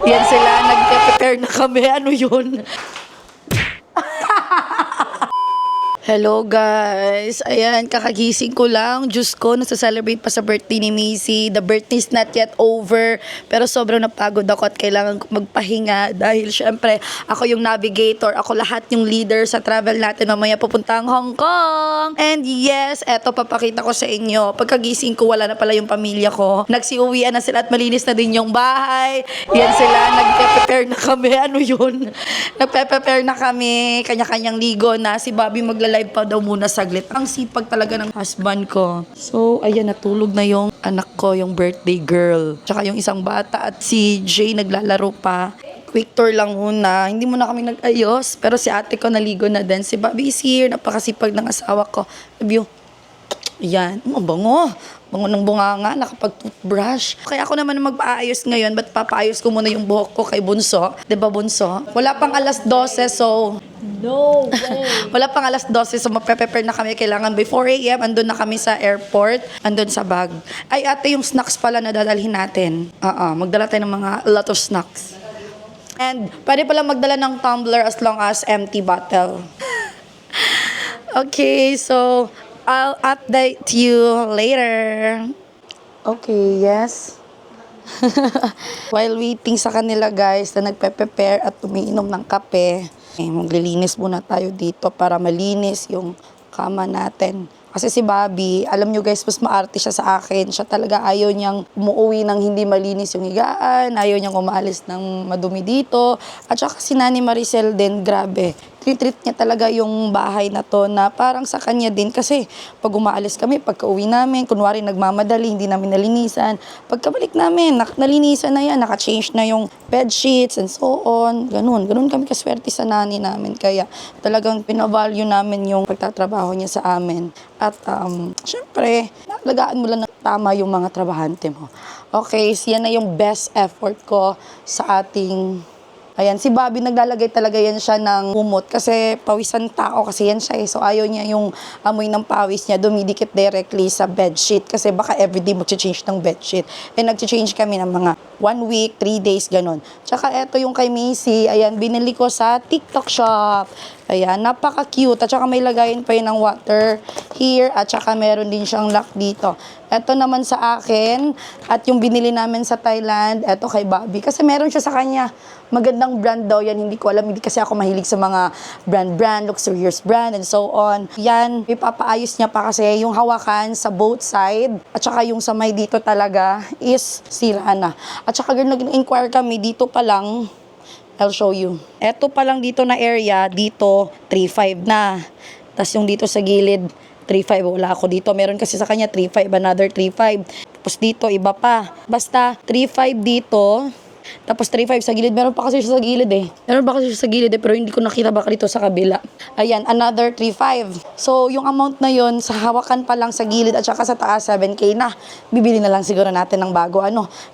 Yan sila, nagpe-prepare na kami. Ano yun? Hello guys! Ayan, kakagising ko lang. Diyos ko, nasa-celebrate pa sa birthday ni Macy. The birthday is not yet over. Pero sobrang napagod ako at kailangan ko magpahinga. Dahil syempre, ako yung navigator. Ako lahat yung leader sa travel natin. Mamaya pupuntang Hong Kong. And yes, eto papakita ko sa inyo. Pagkagising ko, wala na pala yung pamilya ko. Nagsiuwian na sila at malinis na din yung bahay. Yan sila, nagpe-prepare na kami. Ano yun? Nagpe-prepare na kami. Kanya-kanyang ligo na. Si Bobby maglalive pa daw muna saglit. Ang sipag talaga ng husband ko. So, ayan, natulog na yung anak ko, yung birthday girl. Tsaka yung isang bata at si Jay naglalaro pa. Quick tour lang muna. Hindi muna kami nag-ayos. Pero si ate ko naligo na din. Si Bobby is here. Napakasipag ng asawa ko. Sabi yung, yan, bango. Bango ng bunganga, nakapag-toothbrush. Kaya ako naman magpaayos ngayon, ba't papaayos ko muna yung buhok ko kay Bunso? Diba Bunso? Wala pang alas 12, so... No way! Wala pang alas 12, so magpe-prepare na kami. Kailangan by 4 a.m., andun na kami sa airport, andun sa bag. Ay ate, yung snacks pala na dadalhin natin. Magdala tayo ng a lot of snacks. And pwede pala magdala ng tumbler as long as empty bottle. Okay, so... I'll update you later. Okay, yes. While waiting sa kanila guys na nagpe-prepare at umiinom ng kape, maglilinis muna tayo dito para malinis yung kama natin. Kasi si Bobby, alam nyo guys, mas maarte siya sa akin. Siya talaga ayaw niyang umuwi ng hindi malinis yung higaan, ayaw niyang umaalis ng madumi dito. At saka si Nani Maricel din, grabe. Treat niya talaga yung bahay na to na parang sa kanya din. Kasi pag umaalis kami, pagka-uwi namin, kunwari nagmamadali, hindi namin nalinisan. Pagkabalik namin, nalinisan na yan, naka-change na yung bed sheets and so on. Ganun kami kaswerte sa nani namin. Kaya talagang pinavalue namin yung pagtatrabaho niya sa amin. At syempre, nalagaan mo lang ng tama yung mga trabahante mo. Okay, so yan na yung best effort ko sa ating... Ayan, si Bobby naglalagay talaga yan siya ng kumot kasi pawisan tao kasi yan siya eh. So ayaw niya yung amoy ng pawis niya dumidikit directly sa bedsheet kasi baka everyday mag-change ng bedsheet. Eh nag-change kami ng mga 1 week, 3 days, ganun. Tsaka eto yung kay Macy, ayan, binili ko sa TikTok shop. Ayan, napaka-cute. At saka may lagayin pa yun ng water here. At saka meron din siyang lock dito. Ito naman sa akin. At yung binili namin sa Thailand, ito kay Bobby. Kasi meron siya sa kanya. Magandang brand daw yan. Hindi ko alam. Hindi kasi ako mahilig sa mga brand, luxurious brand, and so on. Yan, ipapaayos niya pa kasi yung hawakan sa both side. At saka yung sa may dito talaga is sira na. At saka nag-inquire kami dito pa lang. I'll show you. Eto pa lang dito na area, dito 3.5 na. Tapos yung dito sa gilid, 3.5. Wala ako dito. Meron kasi sa kanya 3.5, another 3.5. Tapos dito, iba pa. Basta 3.5 dito. Tapos 3.5 sa gilid. Meron pa kasi siya sa gilid eh. Meron pa kasi siya sa gilid eh, pero hindi ko nakita baka dito sa kabila. Ayan, another 3.5. So, yung amount na yon sa hawakan pa lang sa gilid at saka sa taas, 7K na. Bibili na lang siguro natin ng bago.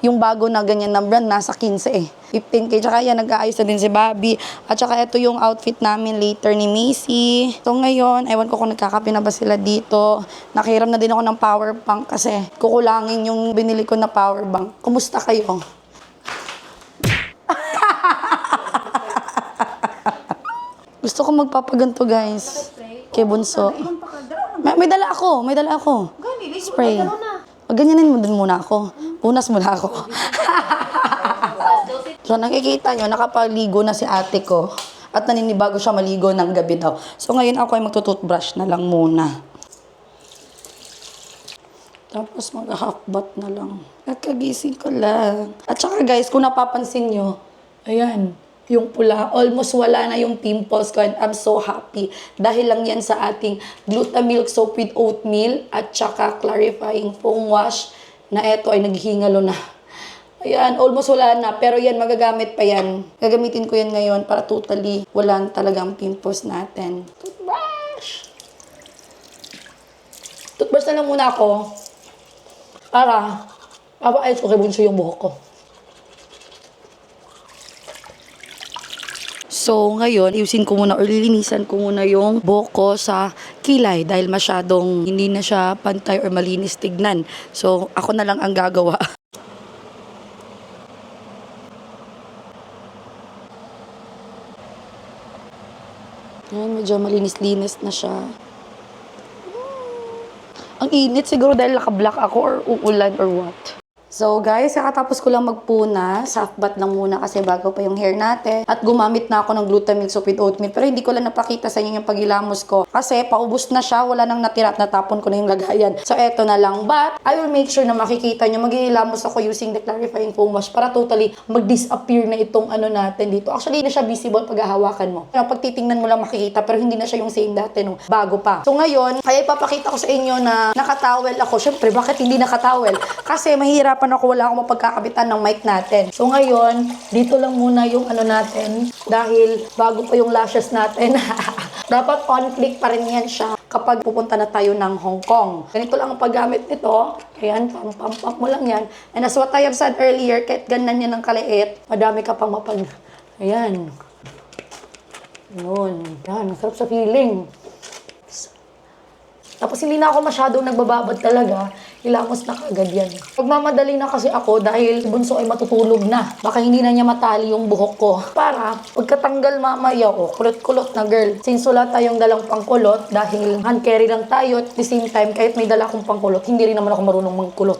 Yung bago na ganyan na brand, nasa 15 eh. 15K. Tsaka yan, nag-aayos na din si Bobby. At saka ito yung outfit namin later ni Macy. So ngayon, ewan ko kung nagkakape na ba sila dito. Nakiram na din ako ng power bank kasi kukulangin yung binili ko na power bank. Kumusta kayo? Gusto ko magpapaganto guys. Kay Bunso. May dala ako. Spray. Ganyanin mo din muna ako. Punas muna ako. So nakikita nyo, nakapaligo na si ate ko. At naninibago siya maligo ng gabi daw. So ngayon ako ay magtututbrush na lang muna. Tapos mag-half bath na lang. Nagkagising ko lang. At saka guys, kung napapansin nyo, ayan, yung pula, almost wala na yung pimples ko and I'm so happy. Dahil lang yan sa ating Glutamilk Soap with Oatmeal at saka Clarifying Foam Wash na eto ay naghihingalo na. Ayan, almost wala na. Pero yan, magagamit pa yan. Gagamitin ko yan ngayon para totally wala talagang pimples natin. Toothbrush! Toothbrush na lang muna ako. Para, papaayos ko kay Bunso yung buhok ko. So, ngayon, ayusin ko muna or lilinisan ko muna yung buhok ko sa kilay dahil masyadong hindi na siya pantay or malinis tignan. So, ako na lang ang gagawa. Ayan, medyo malinis-linis na siya. Ang init siguro dahil naka-black ako or uulan or what. So guys, kakatapos ko lang magpunas, half bath lang muna kasi bago pa yung hair natin. At gumamit na ako ng Glutamilk soap with oatmeal. Pero hindi ko lang napakita sa inyo yung paghilamos ko. Kasi paubos na siya, wala nang natira at natapon ko na yung lagayan. So eto na lang. But I will make sure na makikita nyo, maghihilamos ako using the clarifying foam wash para totally mag-disappear na itong ano natin dito. Actually, hindi na siya visible pag hahawakan mo. Pag titingnan mo lang makikita, pero hindi na siya yung same dati nung bago pa. So ngayon, kaya ipapakita ko sa inyo na nakatowel ako. Syempre, bakit hindi nakatowel? Kasi mahirap ako, wala akong mapagkakabitan ng mic natin. So ngayon, dito lang muna yung ano natin dahil bago pa yung lashes natin. Dapat on flick pa rin yan siya kapag pupunta na tayo ng Hong Kong. Ganito lang ang paggamit nito. Ayan, pump mo lang yan. And as what I have said earlier, kahit ganyan yan ng kaliit, madami ka pang mapag... Ayan. Yun. Yan, masarap sa feeling. Tapos hindi na ako masyadong nagbababad talaga. Hilamos na kagad yan. Pagmamadali na kasi ako dahil bunso ay matutulog na. Baka hindi na niya matali yung buhok ko. Para pagkatanggal mamaya, kulot-kulot na girl. Since wala tayong dalang pangkulot dahil hand carry lang tayo at the same time kahit may dala akong pangkulot, hindi rin naman ako marunong magkulot.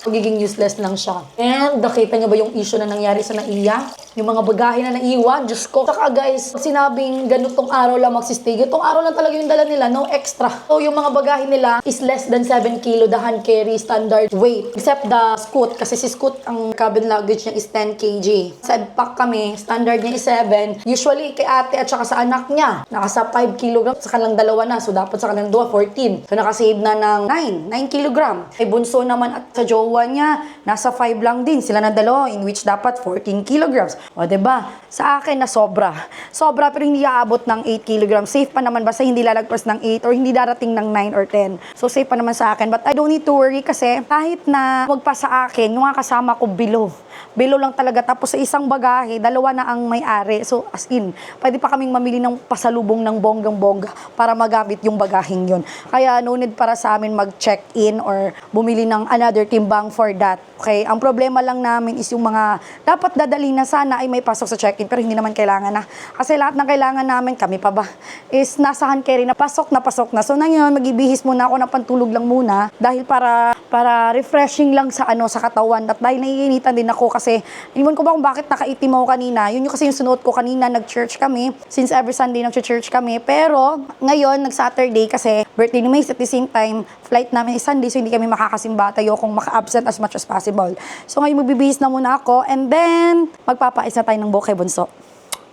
Magiging useless lang siya. And nakita niyo ba yung issue na nangyari sa Naiya? Yung mga bagahe na naiwan, Diyos ko. Saka guys, sinabing ganitong araw lang magsistay. Itong araw lang talaga yung dala nila, no extra. So yung mga bagahe nila is less than 7 kilo, the hand carry standard weight. Except the Scoot, kasi si Scoot, ang cabin luggage niya is 10 kg. Sa pack kami, standard niya is 7. Usually kay ate at saka sa anak niya, nakasa 5 kg, sa kanilang dalawa na. So dapat sa kanilang dua, 14. So nakasave na ng 9 kg. Ay bunso naman at sa jowa niya, nasa 5 lang din. Sila na dalawa, in which dapat 14 kilograms. O, diba? Sa akin na sobra. Sobra pero hindi aabot ng 8 kilograms. Safe pa naman basta hindi lalagpas ng 8 or hindi darating ng 9 or 10. So, safe pa naman sa akin. But I don't need to worry kasi kahit na wag pa sa akin, yung mga kasama ko below. Below lang talaga. Tapos sa isang bagahe, dalawa na ang may-ari. So, as in, pwede pa kaming mamili ng pasalubong ng bonggang-bongga para magamit yung bagaheng yun. Kaya no need para sa amin mag-check-in or bumili ng another timbang for that. Okay? Ang problema lang namin is yung mga dapat dadali na sana ay may pasok sa check-in pero hindi naman kailangan na. Kasi lahat ng kailangan namin, kami pa ba, is nasa hand carry na pasok na. So, na yun, mag-ibihis muna ako ng pantulog lang muna dahil para refreshing lang sa sa katawan. At dahil naiinitan din ako kasi, iwan ko ba kung bakit nakaitim ako kanina. Yun yung kasi yung sunuot ko kanina, nag-church kami. Since every Sunday nag-church kami. Pero, ngayon, nag-Saturday kasi birthday ni Mace at the same time, flight namin is Sunday so hindi kami makakasimba. Tayo kung maka-absent as much as possible. So, ngayon magbibihis na muna ako and then, magpapais na tayo ng buhok kay Bunso.